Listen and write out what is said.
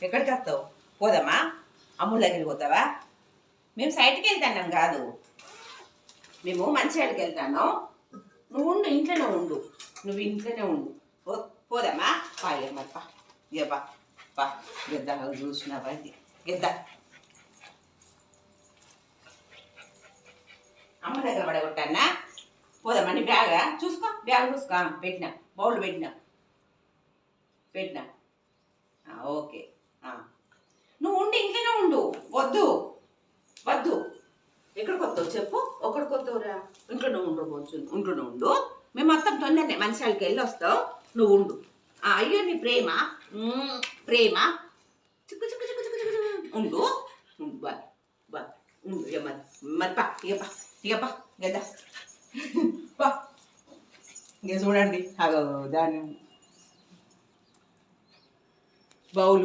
ఎక్కడికి వస్తావు? పోదామా? అమ్ముల దగ్గరికి పోతావా? మేము సైట్కి వెళ్తాన్నాం కాదు, మేము మంచిర్యాలకి వెళ్తాను. నువ్వు ఉండు, ఇంట్లోనే ఉండు, నువ్వు ఇంట్లోనే ఉండు. పోదామా? పాయ మరి పా, ఇక పా పా. గెద్దా చూసినావా? గెద్దా అమ్మ దగ్గర పడగొట్టానా? పోదామా? నీ బ్యాగా చూసుకో, బ్యాగ్ చూసుకో. పెట్టినా, బౌల్ పెట్టినా పెట్టినా. ఓకే, నువ్వు ఉండి ఇంట్లోనే ఉండు. వద్దు వద్దు. ఎక్కడికి వస్తావు చెప్పు? ఒక్కడికి వస్తావురా? ఇంట్లోనే ఉండు, కొంచెం ఇంట్లోనే ఉండు. మేము మొత్తం తొందరనే మంచిర్యాలకి వెళ్ళి వస్తావు, నువ్వు ఉండు. అయ్యో నీ ప్రేమ, ప్రేమ. చిక్కు చిక్కు చిక్కు చిక్కు చిక్కు ఉండు ఉండు. బాయ్ బాయ్ ఉండు. ఇక మరి మరి పా, ఇక పా, ఇక పా గదా పా. ఇక చూడండి, దాని బౌల్